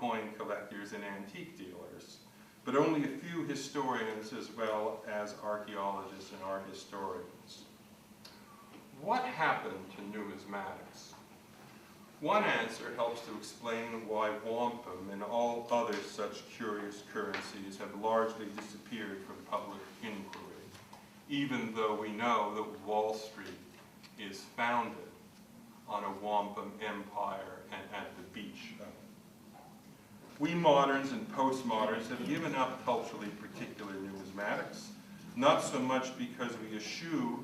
coin collectors and antique dealers, but only a few historians as well as archaeologists and art historians. What happened to numismatics? One answer helps to explain why wampum and all other such curious currencies have largely disappeared from public inquiry, even though we know that Wall Street is founded on a wampum empire and at the beach of it. We moderns and postmoderns have given up culturally particular numismatics, not so much because we eschew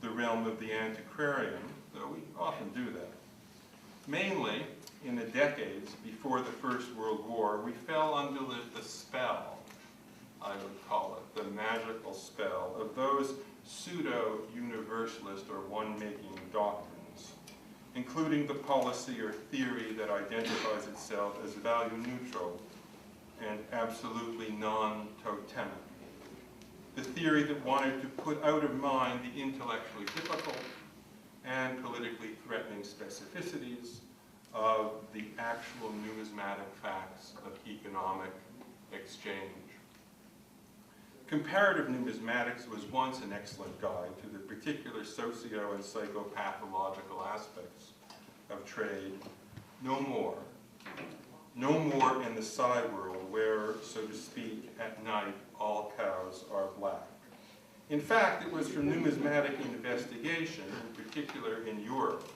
the realm of the antiquarian, though we often do that. Mainly, in the decades before the First World War, we fell under the spell, I would call it, the magical spell of those pseudo-universalist or one-making doctrines, including the policy or theory that identifies itself as value neutral and absolutely non-totemic. The theory that wanted to put out of mind the intellectually difficult and politically threatening specificities of the actual numismatic facts of economic exchange. Comparative numismatics was once an excellent guide to the particular socio- and psychopathological aspects of trade. No more. No more in the psi world where, so to speak, at night all cows are black. In fact, it was from numismatic investigation, in particular in Europe,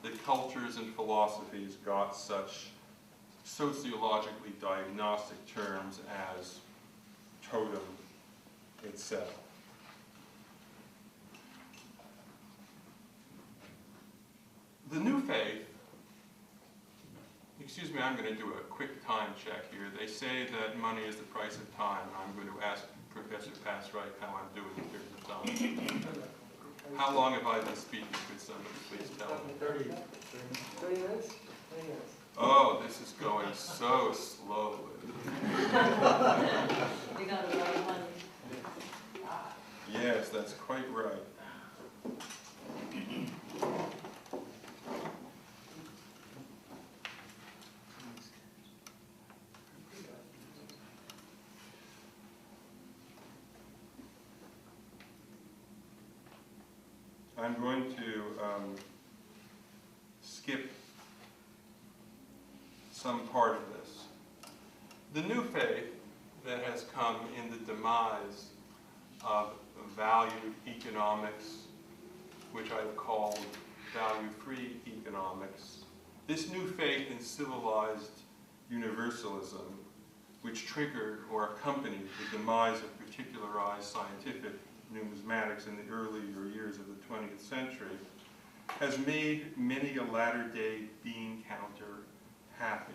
that cultures and philosophies got such sociologically diagnostic terms as totem itself. The new faith, excuse me, I'm going to do a quick time check here. They say that money is the price of time. I'm going to ask Professor Passwright how I'm doing in terms of time. How long have I been speaking? Could somebody please tell me? 30 minutes? 20 minutes. Oh, this is going so slowly. You got a lot of money. Yes, that's quite right. I'm going to skip some part of this. The new faith that has come in the demise of valued economics, which I've called value-free economics, this new faith in civilized universalism, which triggered or accompanied the demise of particularized scientific numismatics in the earlier years of the 20th century, has made many a latter-day bean counter happy.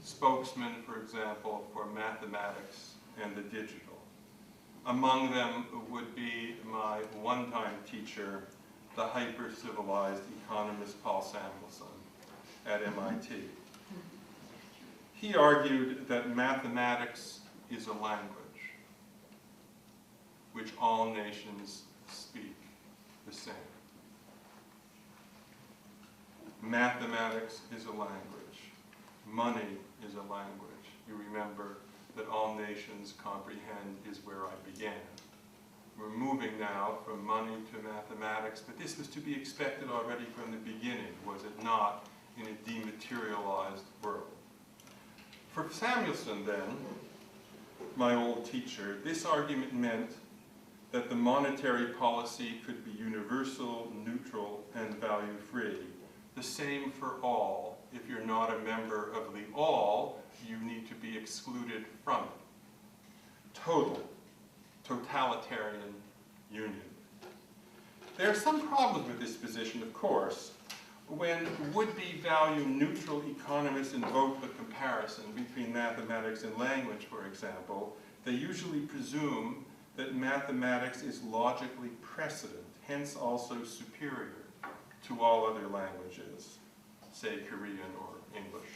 Spokesmen, for example, for mathematics and the digital. Among them would be my one-time teacher, the hyper-civilized economist Paul Samuelson at MIT. He argued that mathematics is a language which all nations speak the same. Mathematics is a language. Money is a language. You remember that all nations comprehend is where I began. We're moving now from money to mathematics, but this was to be expected already from the beginning, was it not, in a dematerialized world? For Samuelson, then, my old teacher, this argument meant that the monetary policy could be universal, neutral, and value-free. The same for all. If you're not a member of the all, you need to be excluded from it. Total, totalitarian union. There are some problems with this position, of course. When would-be value-neutral economists invoke the comparison between mathematics and language, for example, they usually presume that mathematics is logically precedent, hence also superior to all other languages, say Korean or English.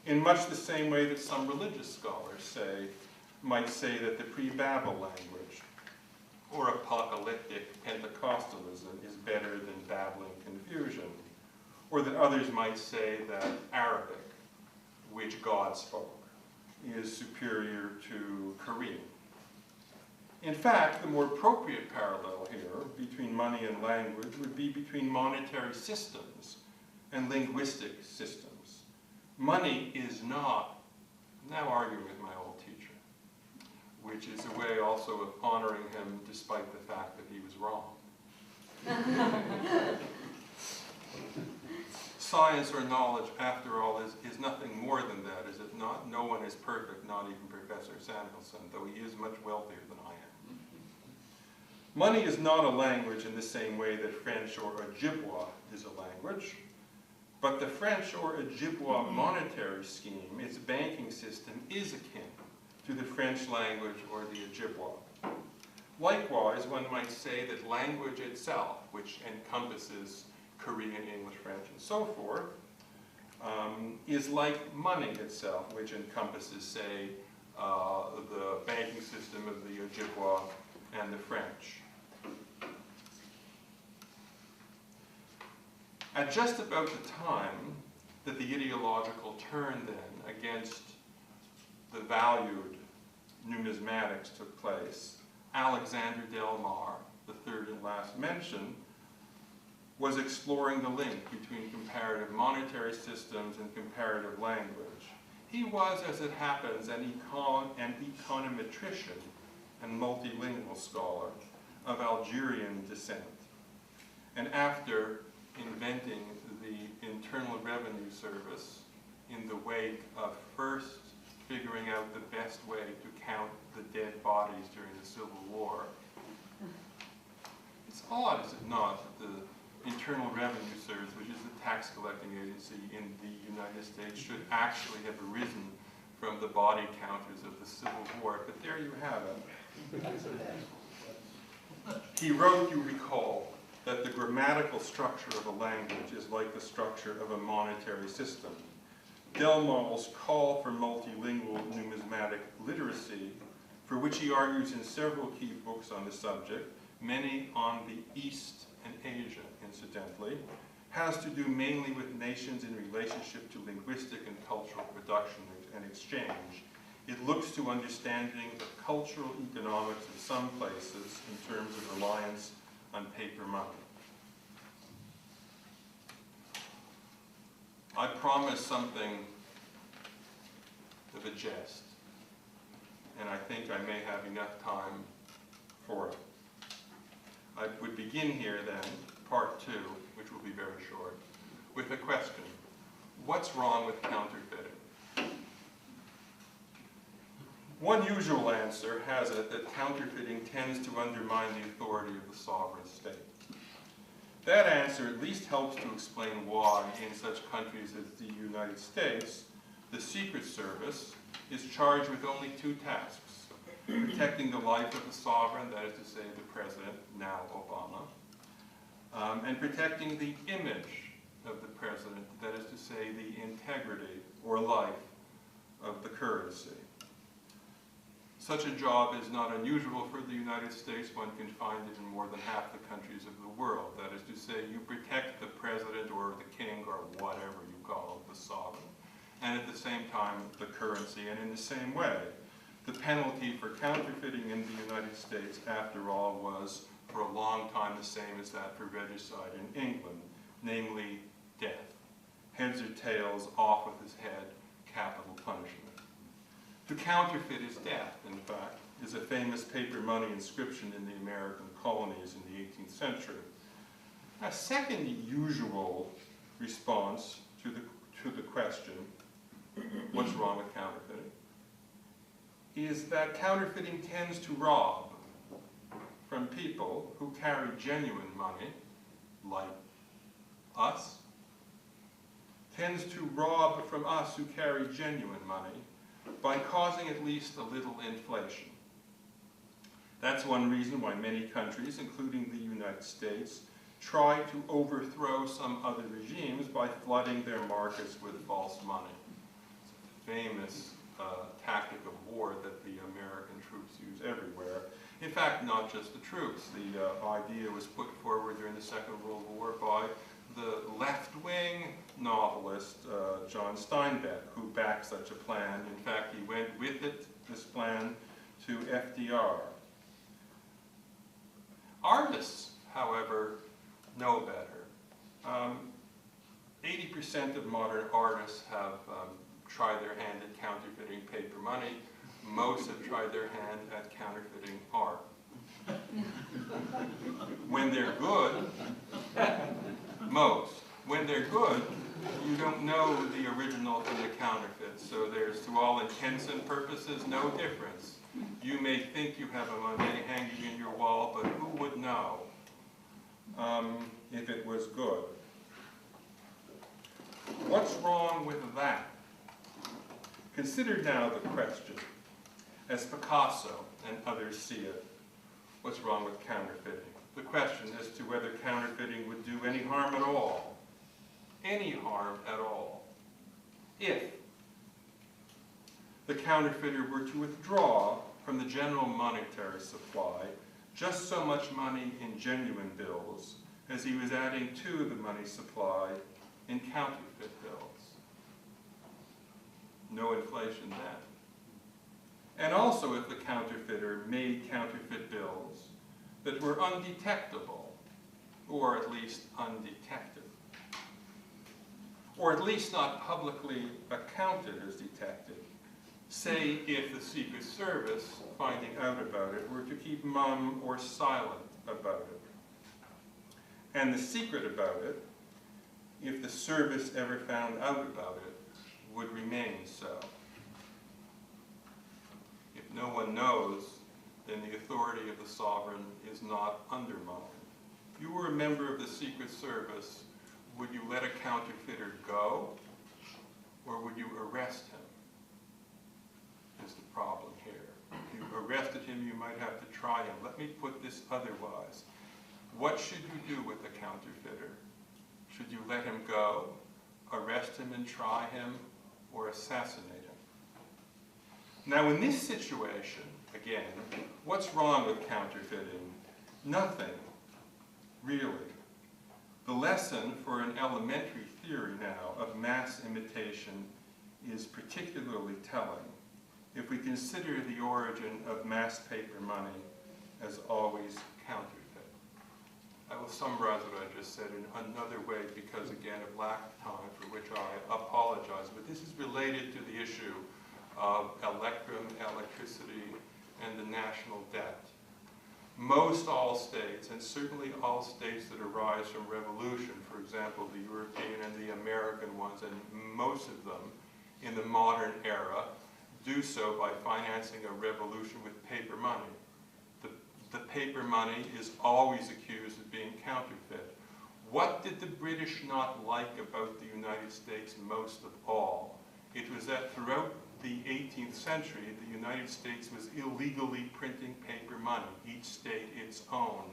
In much the same way that some religious scholars might say that the pre-Babel language or apocalyptic Pentecostalism is better than babbling confusion, or that others might say that Arabic which God spoke, is superior to Korean. In fact, the more appropriate parallel here between money and language would be between monetary systems and linguistic systems. Money is not, I'm now arguing with my old teacher, which is a way also of honoring him despite the fact that he was wrong. Science or knowledge, after all, is nothing more than that, is it not? No one is perfect, not even Professor Samuelson, though he is much wealthier than I am. Money is not a language in the same way that French or Ojibwa is a language, but the French or Ojibwa monetary scheme, its banking system, is akin to the French language or the Ojibwa. Likewise, one might say that language itself, which encompasses Korean, English, French, and so forth, is like money itself, which encompasses, say, the banking system of the Ojibwa and the French. At just about the time that the ideological turn then against the valued numismatics took place, Alexander Delmar, the third and last mention, was exploring the link between comparative monetary systems and comparative language. He was, as it happens, an econometrician and multilingual scholar of Algerian descent. And after inventing the Internal Revenue Service in the wake of first figuring out the best way to count the dead bodies during the Civil War, it's odd, is it not, that the Internal Revenue Service, which is the tax collecting agency in the United States, should actually have arisen from the body counters of the Civil War, but there you have it. He wrote, you recall, that the grammatical structure of a language is like the structure of a monetary system. Delmar's call for multilingual numismatic literacy, for which he argues in several key books on the subject, many on the East and Asia, incidentally, has to do mainly with nations in relationship to linguistic and cultural production and exchange. It looks to understanding the cultural economics of some places in terms of reliance on paper money. I promise something of a jest, and I think I may have enough time for it. I would begin here then, part 2, which will be very short, with a question. What's wrong with counterfeiting? One usual answer has it that counterfeiting tends to undermine the authority of the sovereign state. That answer at least helps to explain why, in such countries as the United States, the Secret Service is charged with only 2 tasks: protecting the life of the sovereign, that is to say the president, now Obama, and protecting the image of the president, that is to say the integrity or life of the currency. Such a job is not unusual for the United States. One can find it in more than half the countries of the world. That is to say, you protect the president or the king or whatever you call it, the sovereign, and at the same time the currency. And in the same way, the penalty for counterfeiting in the United States, after all, was for a long time the same as that for regicide in England, namely death. Heads or tails, off with his head, capital punishment. To counterfeit is death, in fact, is a famous paper money inscription in the American colonies in the 18th century. A second usual response to the question, what's wrong with counterfeiting, is that counterfeiting tends to rob from people who carry genuine money, like us, tends to rob from us who carry genuine money by causing at least a little inflation. That's one reason why many countries, including the United States, try to overthrow some other regimes by flooding their markets with false money. It's a famous tactic of war that the American troops use everywhere. In fact, not just the troops. The idea was put forward during the Second World War by the left-wing novelist John Steinbeck, who backed such a plan. In fact, he went with this plan, to FDR. Artists, however, know better. 80% of modern artists have tried their hand at counterfeiting paper money. Most have tried their hand at counterfeiting art. When they're good, most. When they're good, you don't know the original from the counterfeit. So there's, to all intents and purposes, no difference. You may think you have a Monet hanging in your wall, but who would know if it was good? What's wrong with that? Consider now the question, as Picasso and others see it, what's wrong with counterfeiting? The question as to whether counterfeiting would do any harm at all. Any harm at all. If the counterfeiter were to withdraw from the general monetary supply just so much money in genuine bills as he was adding to the money supply in counterfeit bills. No inflation then. And also if the counterfeiter made counterfeit bills that were undetectable, or at least undetected, or at least not publicly accounted as detected. Say if the Secret Service, finding out about it, were to keep mum or silent about it. And the secret about it, if the service ever found out about it, would remain so. If no one knows, then the authority of the sovereign is not undermined. If you were a member of the Secret Service, would you let a counterfeiter go, or would you arrest him? Is the problem here. If you arrested him, you might have to try him. Let me put this otherwise. What should you do with a counterfeiter? Should you let him go, arrest him and try him, or assassinate him? Now in this situation, again, what's wrong with counterfeiting? Nothing, really. The lesson for an elementary theory now of mass imitation is particularly telling if we consider the origin of mass paper money as always counterfeit. I will summarize what I just said in another way because, again, of lack of time, for which I apologize. But this is related to the issue of electricity, and the national debt. Most all states, and certainly all states that arise from revolution, for example, the European and the American ones, and most of them in the modern era, do so by financing a revolution with paper money. The paper money is always accused of being counterfeit. What did the British not like about the United States most of all? It was that throughout the 18th century, the United States was illegally printing paper money, each state its own.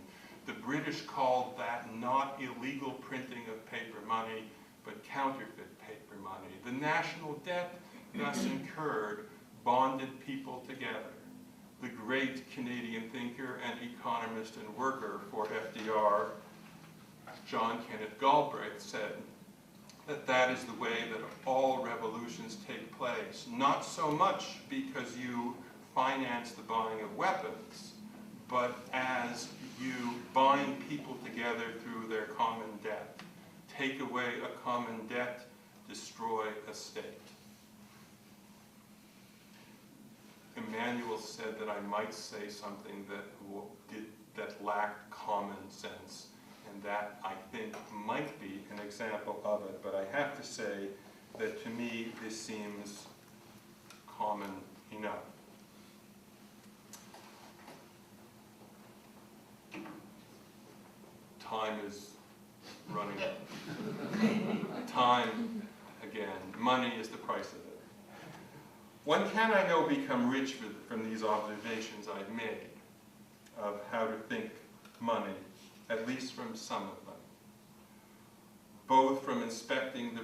The British called that not illegal printing of paper money, but counterfeit paper money. The national debt thus incurred bonded people together. The great Canadian thinker and economist and worker for FDR, John Kenneth Galbraith, said that is the way that all revolutions take place. Not so much because you finance the buying of weapons, but as you bind people together through their common debt. Take away a common debt, destroy a state. Emmanuel said that I might say something that lacked common sense, and that, I think, might be an example of it, but I have to say that to me this seems common enough. Time is running out. Time, again, money is the price of it. One can, I know, become rich from these observations I've made of how to think money, at least from some of them, both from inspecting the